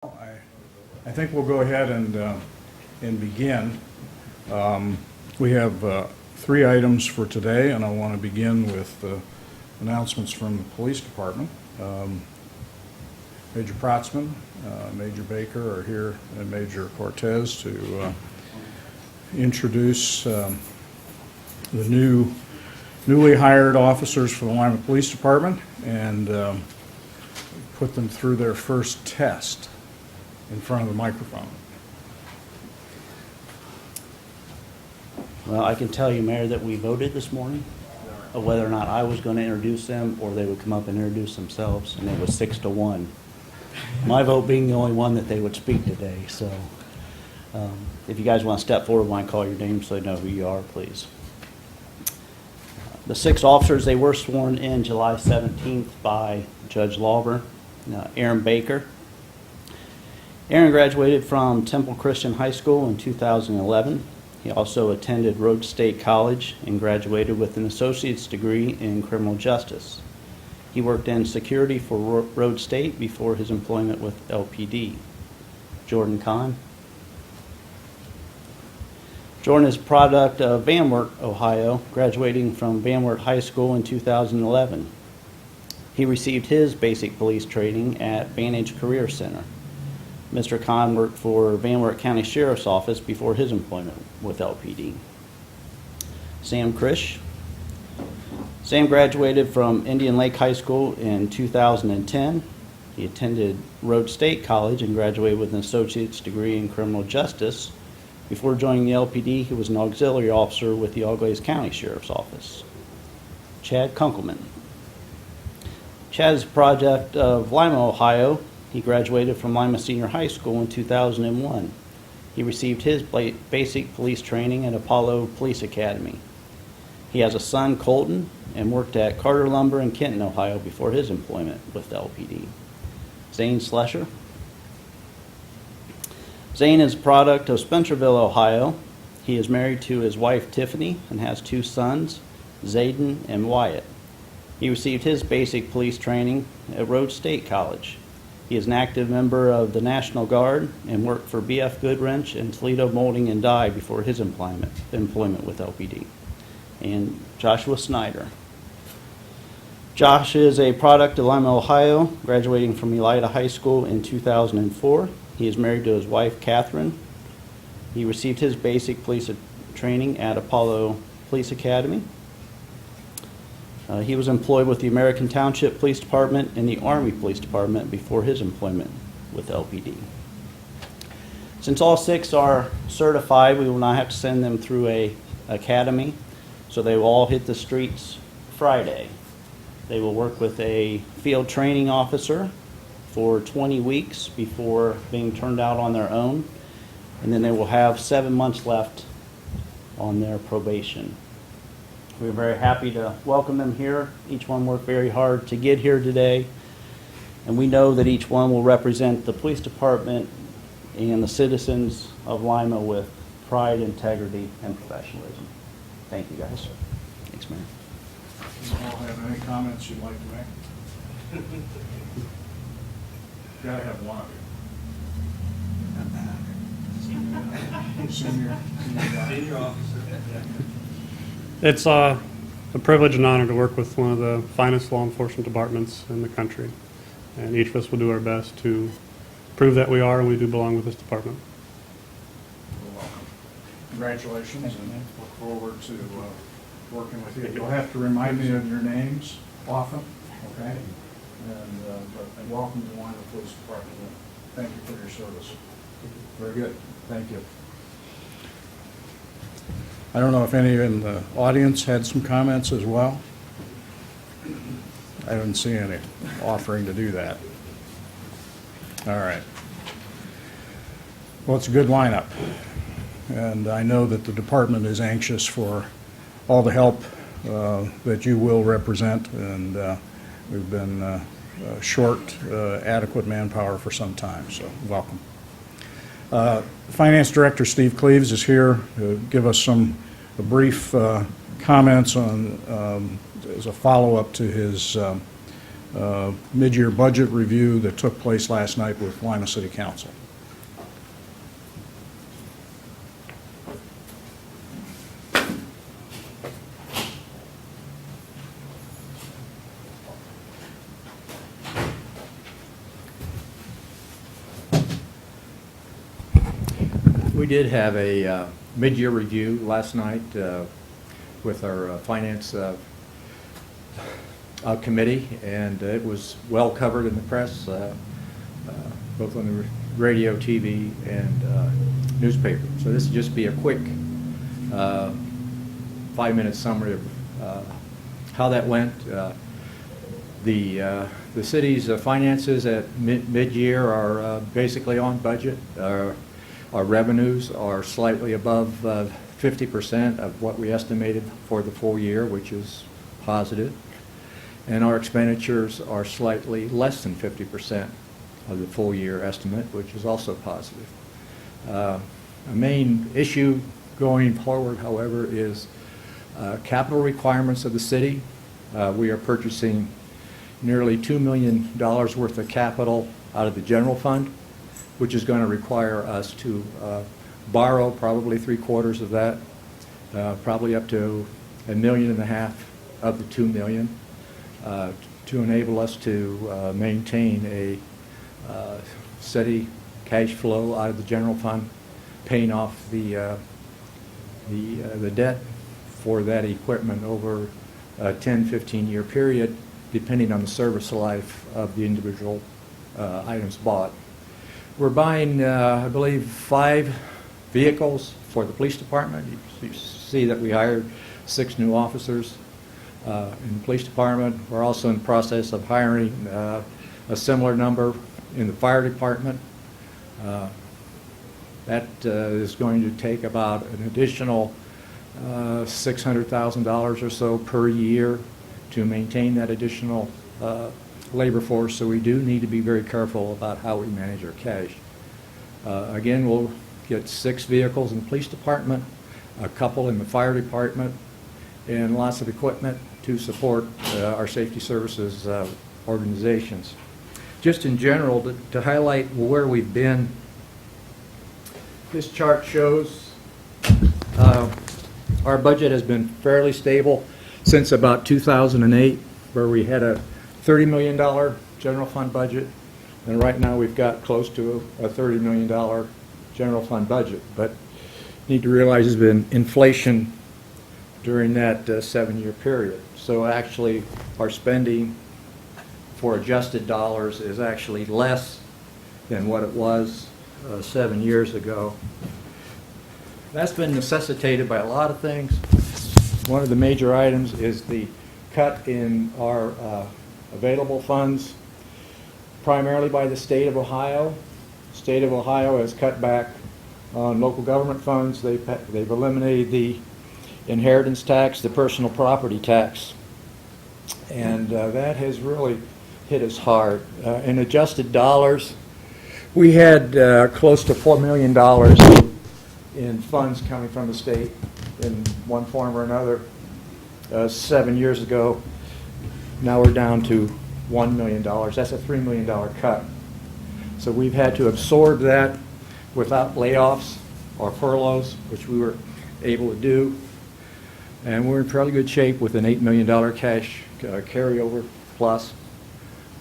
I think we'll go ahead and begin. We have 3 items for today, and I want to begin with announcements from the police department. Major Protsman, Major Baker are here, and Major Cortez to introduce the newly hired officers for the Lima Police Department and put them through their first test in front of the microphone. Well, I can tell you, Mayor, that we voted this morning of whether or not I was going to introduce them or they would come up and introduce themselves, and it was 6-1. My vote being the only one that they would speak today. So if you guys want to step forward when I call your name so they know who you are, please. The 6 officers, they were sworn in July 17th by Judge Lawver. Aaron Baker. Aaron graduated from Temple Christian High School in 2011. He also attended Rhodes State College and graduated with an associate's degree in criminal justice. He worked in security for Rhodes State before his employment with LPD. Jordan Kahn. Jordan is a product of Van Wert, Ohio, graduating from Van Wert High School in 2011. He received his basic police training at Vantage Career Center. Mr. Kahn worked for Van Wert County Sheriff's Office before his employment with LPD. Sam Krish. Sam graduated from Indian Lake High School in 2010. He attended Rhodes State College and graduated with an associate's degree in criminal justice. Before joining the LPD, he was an auxiliary officer with the Auglaize County Sheriff's Office. Chad Kunkelman. Chad is a product of Lima, Ohio. He graduated from Lima Senior High School in 2001. He received his basic police training at Apollo Police Academy. He has a son, Colton, and worked at Carter Lumber in Kenton, Ohio before his employment with LPD. Zane Slesher. Zane is a product of Spencerville, Ohio. He is married to his wife, Tiffany, and has 2 sons, Zayden and Wyatt. He received his basic police training at Rhodes State College. He is an active member of the National Guard and worked for BF Goodwrench and Toledo Molding and Dye before his employment with LPD. And Joshua Snyder. Josh is a product of Lima, Ohio, graduating from Elida High School in 2004. He is married to his wife, Catherine. He received his basic police training at Apollo Police Academy. He was employed with the American Township Police Department and the Army Police Department before his employment with LPD. Since all 6 are certified, we will not have to send them through a academy, so they will all hit the streets Friday. They will work with a field training officer for 20 weeks before being turned out on their own, and then they will have 7 months left on their probation. We're very happy to welcome them here. Each one worked very hard to get here today, and we know that each one will represent the police department and the citizens of Lima with pride, integrity, and professionalism. Thank you, guys. Thanks, Mayor. Do you all have any comments you'd like to make? Gotta have one of you. Senior officer. It's a privilege and honor to work with one of the finest law enforcement departments in the country, and each of us will do our best to prove that we are and we do belong with this department. You're welcome. Congratulations, and look forward to working with you. You'll have to remind me of your names often, okay? But welcome to Lima Police Department. Thank you for your service. Very good. Thank you. I don't know if any in the audience had some comments as well. I didn't see any offering to do that. All right. Well, it's a good lineup, and I know that the department is anxious for all the help that you will represent, and we've been short adequate manpower for some time, so welcome. Finance Director Steve Cleaves is here to give us some brief comments on as a follow-up to his mid-year budget review that took place last night with Lima City Council. We did have a mid-year review last night with our finance committee, and it was well covered in the press, both on the radio, TV, and newspaper. So this will just be a quick 5-minute summary of how that went. The city's finances at mid-year are basically on budget. Our revenues are slightly above 50% of what we estimated for the full year, which is positive. And our expenditures are slightly less than 50% of the full year estimate, which is also positive. A main issue going forward, however, is capital requirements of the city. We are purchasing nearly $2 million worth of capital out of the general fund, which is going to require us to borrow probably 3/4 of that, probably up to $1.5 million of the $2 million, to enable us to maintain a steady cash flow out of the general fund, paying off the debt for that equipment over a 10-15 year period, depending on the service life of the individual items bought. We're buying, I believe, 5 vehicles for the police department. You see that we hired 6 new officers in the police department. We're also in the process of hiring a similar number in the fire department. That is going to take about an additional $600,000 or so per year to maintain that additional labor force, so we do need to be very careful about how we manage our cash. Again, we'll get 6 vehicles in the police department, a couple in the fire department, and lots of equipment to support our safety services organizations. Just in general, to highlight where we've been, this chart shows our budget has been fairly stable since about 2008, where we had a $30 million general fund budget, and right now we've got close to a $30 million general fund budget. But you need to realize there's been inflation during that 7-year period. So actually our spending for adjusted dollars is actually less than what it was 7 years ago. That's been necessitated by a lot of things. One of the major items is the cut in our available funds, primarily by the state of Ohio. The state of Ohio has cut back on local government funds. They've eliminated the inheritance tax, the personal property tax, and that has really hit us hard. In adjusted dollars, we had close to $4 million in funds coming from the state in one form or another 7 years ago. Now we're down to $1 million. That's a $3 million cut. So we've had to absorb that without layoffs or furloughs, which we were able to do. And we're in fairly good shape with an $8 million cash carryover plus.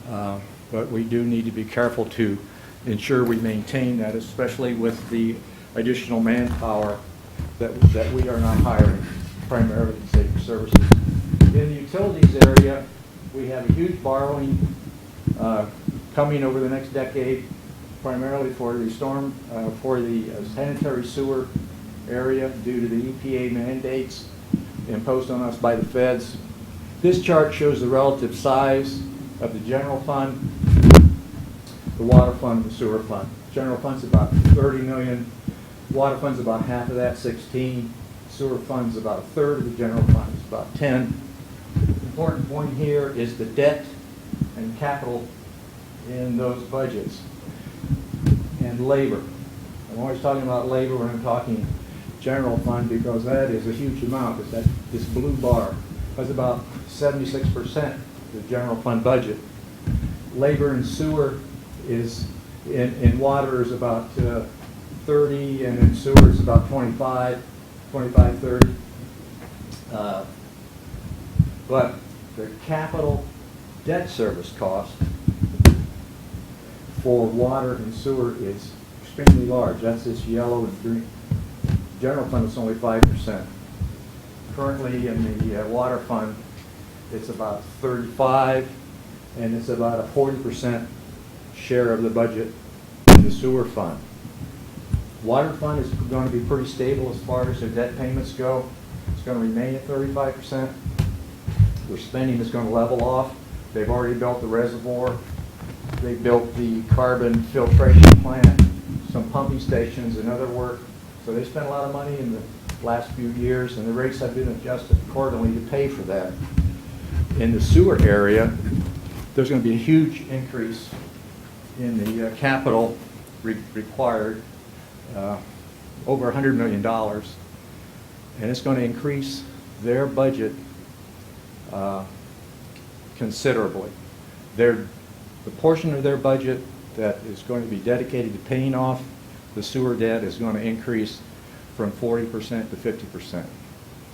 But we do need to be careful to ensure we maintain that, especially with the additional manpower that we are not hiring, primarily in safety services. In the utilities area, we have a huge borrowing coming over the next decade, primarily for the sanitary sewer area due to the EPA mandates imposed on us by the feds. This chart shows the relative size of the general fund, the water fund, the sewer fund. General fund's about 30 million. Water fund's about half of that, 16. Sewer fund's about a third of the general fund, it's about 10. The important point here is the debt and capital in those budgets, and labor. I'm always talking about labor when I'm talking general fund, because that is a huge amount. It's this blue bar. That's about 76% of the general fund budget. labor and sewer is, in water is about 30, and in sewer is about 25, 30. But the capital debt service cost for water and sewer is extremely large. That's this yellow and green. General fund is only 5%. Currently in the water fund, it's about 35, and it's about a 40% share of the budget in the sewer fund. Water fund is going to be pretty stable as far as their debt payments go. It's going to remain at 35%. Their spending is going to level off. They've already built the reservoir. They built the carbon filtration plant, some pumping stations and other work. So they spent a lot of money in the last few years, and the rates have been adjusted accordingly to pay for that. In the sewer area, there's going to be a huge increase in the capital required, over $100 million, and it's going to increase their budget considerably. The portion of their budget that is going to be dedicated to paying off the sewer debt is going to increase from 40% to 50%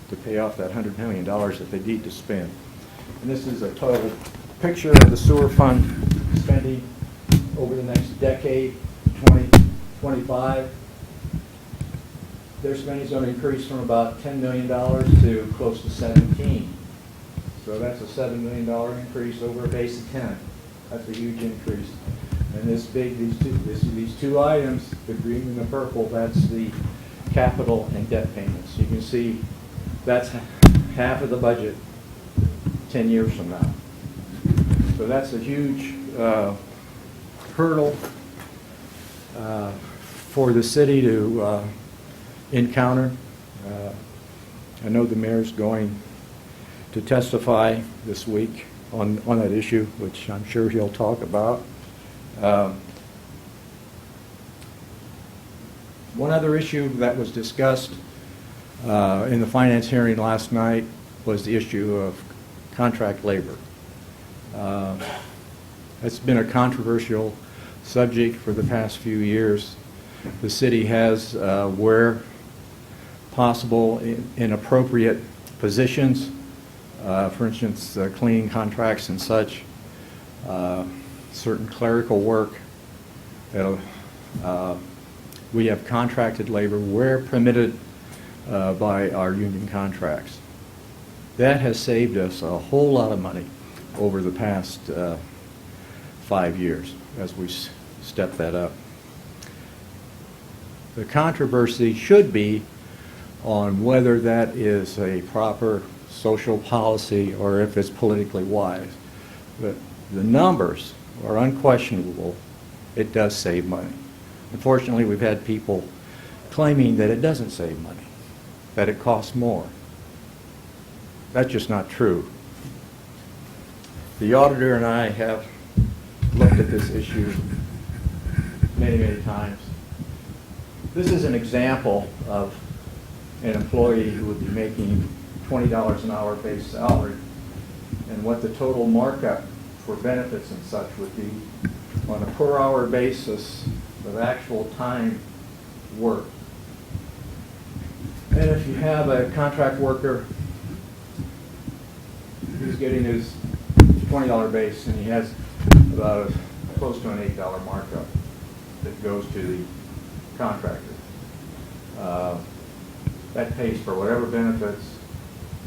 to pay off that $100 million that they need to spend. And this is a total picture of the sewer fund spending over the next decade, 2025. Their spending is going to increase from about $10 million to close to 17. So that's a $7 million increase over a base of 10. That's a huge increase. And these two items, the green and the purple, that's the capital and debt payments. You can see that's half of the budget 10 years from now. So that's a huge hurdle for the city to encounter. I know the mayor's going to testify this week on that issue, which I'm sure he'll talk about. One other issue that was discussed in the finance hearing last night was the issue of contract labor. It's been a controversial subject for the past few years. The city has, where possible, in appropriate positions, for instance, cleaning contracts and such, certain clerical work. We have contracted labor where permitted by our union contracts. That has saved us a whole lot of money over the past 5 years as we step that up. The controversy should be on whether that is a proper social policy or if it's politically wise. But the numbers are unquestionable. It does save money. Unfortunately, we've had people claiming that it doesn't save money, that it costs more. That's just not true. The auditor and I have looked at this issue many, many times. This is an example of an employee who would be making $20 an hour base salary, and what the total markup for benefits and such would be on a per hour basis of actual time worked. And if you have a contract worker who's getting his $20 base and he has about close to an $8 markup that goes to the contractor, that pays for whatever benefits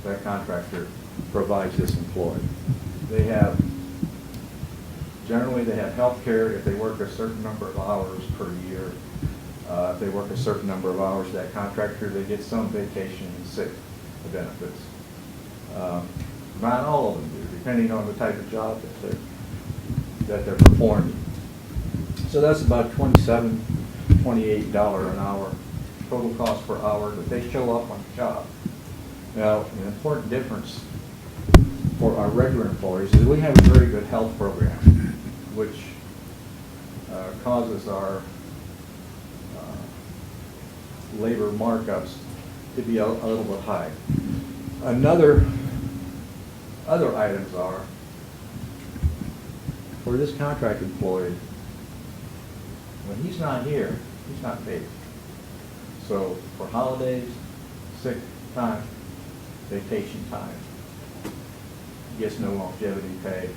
that contractor provides this employee. Generally they have health care if they work a certain number of hours per year. If they work a certain number of hours, that contractor, they get some vacation and sick benefits. Not all of them do, depending on the type of job that they're performing. So that's about $27, $28 an hour total cost per hour that they show up on the job. Now, an important difference for our regular employees is we have a very good health program, which causes our labor markups to be a little bit high. Other items are for this contract employee, when he's not here, he's not paid. So for holidays, sick time, vacation time, he gets no longevity pay.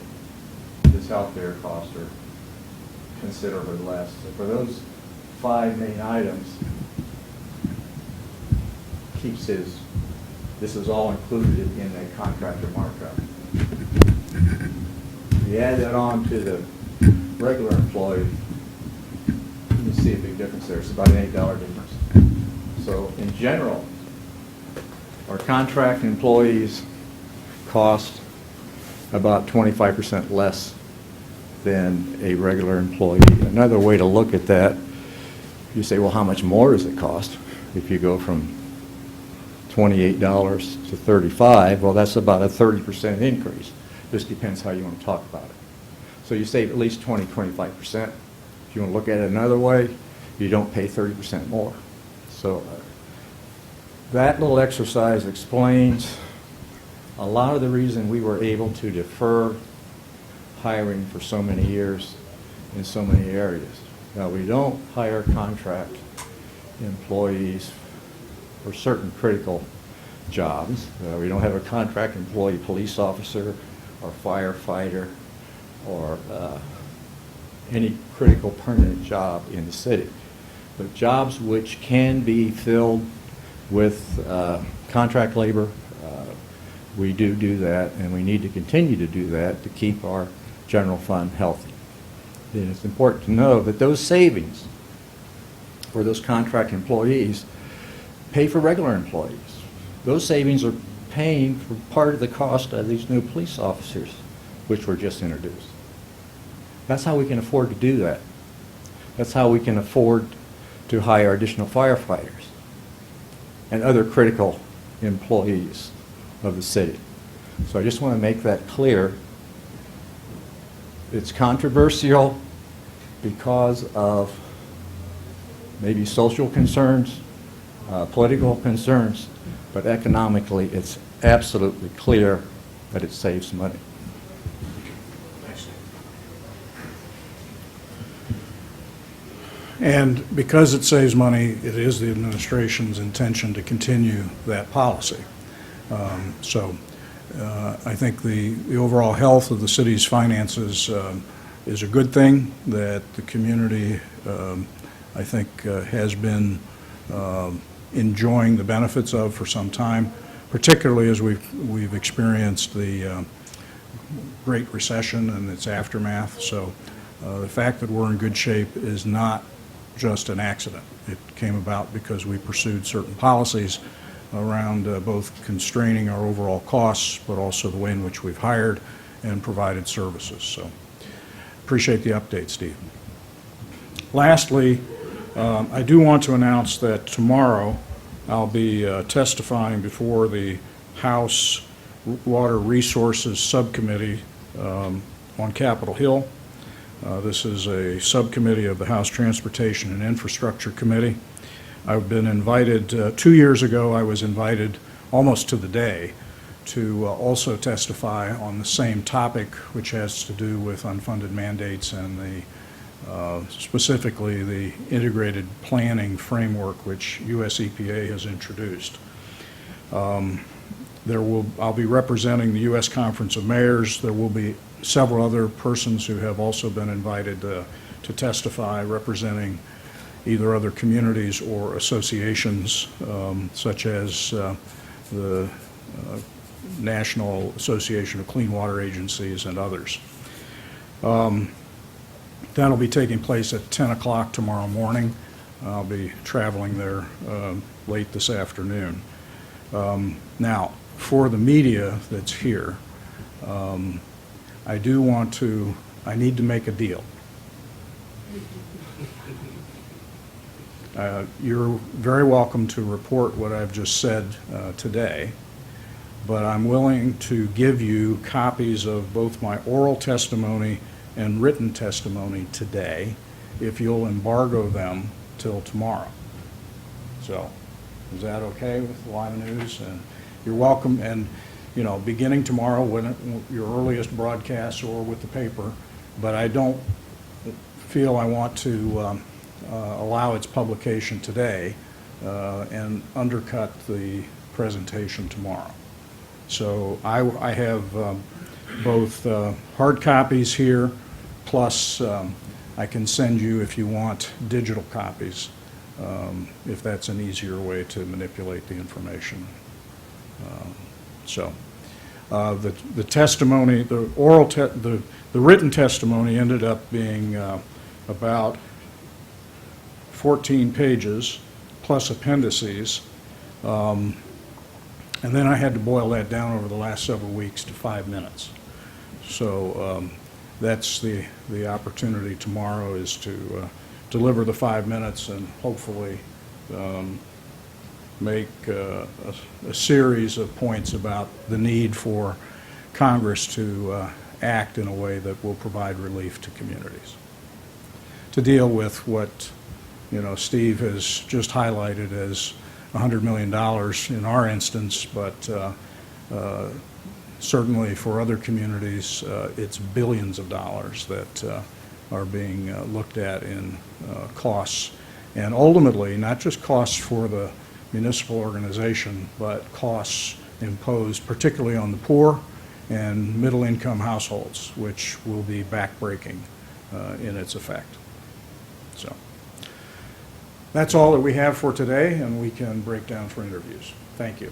His health care costs are considerably less. So for those 5 main items, keeps his, this is all included in a contractor markup. You add that on to the regular employee, you can see a big difference there. It's about an $8 difference. So in general, our contract employees cost about 25% less than a regular employee. Another way to look at that, you say, well, how much more does it cost if you go from $28 to $35? Well, that's about a 30% increase. Just depends how you want to talk about it. So you save at least 25%. If you want to look at it another way, you don't pay 30% more. So that little exercise explains a lot of the reason we were able to defer hiring for so many years in so many areas. Now, we don't hire contract employees for certain critical jobs. We don't have a contract employee police officer or firefighter or any critical permanent job in the city. But jobs which can be filled with contract labor, we do that, and we need to continue to do that to keep our general fund healthy. And it's important to know that those savings for those contract employees pay for regular employees. Those savings are paying for part of the cost of these new police officers, which were just introduced. That's how we can afford to do that. That's how we can afford to hire additional firefighters and other critical employees of the city. So I just want to make that clear. It's controversial because of maybe social concerns, political concerns, but economically it's absolutely clear that it saves money. And because it saves money, it is the administration's intention to continue that policy. I think the overall health of the city's finances is a good thing that the community, I think, has been enjoying the benefits of for some time, particularly as we've experienced the Great Recession and its aftermath. So the fact that we're in good shape is not just an accident. It came about because we pursued certain policies around both constraining our overall costs, but also the way in which we've hired and provided services. So appreciate the update, Steve. Lastly, I do want to announce that tomorrow I'll be testifying before the House Water Resources Subcommittee on Capitol Hill. This is a subcommittee of the House Transportation and Infrastructure Committee. I've been invited, 2 years ago I was invited almost to the day to also testify on the same topic, which has to do with unfunded mandates and specifically the integrated planning framework which US EPA has introduced. I'll be representing the U.S. Conference of Mayors. There will be several other persons who have also been invited to testify representing either other communities or associations such as the National Association of Clean Water Agencies and others. That'll be taking place at 10 o'clock tomorrow morning. I'll be traveling there late this afternoon. Now, for the media that's here, I need to make a deal. You're very welcome to report what I've just said today, but I'm willing to give you copies of both my oral testimony and written testimony today if you'll embargo them till tomorrow. So, is that okay with Lima News? And you're welcome, and beginning tomorrow, when your earliest broadcasts or with the paper, but I don't feel I want to allow its publication today and undercut the presentation tomorrow. So I have both hard copies here, plus I can send you, if you want, digital copies, if that's an easier way to manipulate the information. The testimony, the written testimony ended up being about 14 pages plus appendices. And then I had to boil that down over the last several weeks to 5 minutes. So that's the opportunity tomorrow, is to deliver the 5 minutes and hopefully make a series of points about the need for Congress to act in a way that will provide relief to communities. To deal with what, Steve has just highlighted as $100 million in our instance, but certainly for other communities, it's billions of dollars that are being looked at in costs. And ultimately, not just costs for the municipal organization, but costs imposed particularly on the poor and middle-income households, which will be backbreaking in its effect. So that's all that we have for today, and we can break down for interviews. Thank you.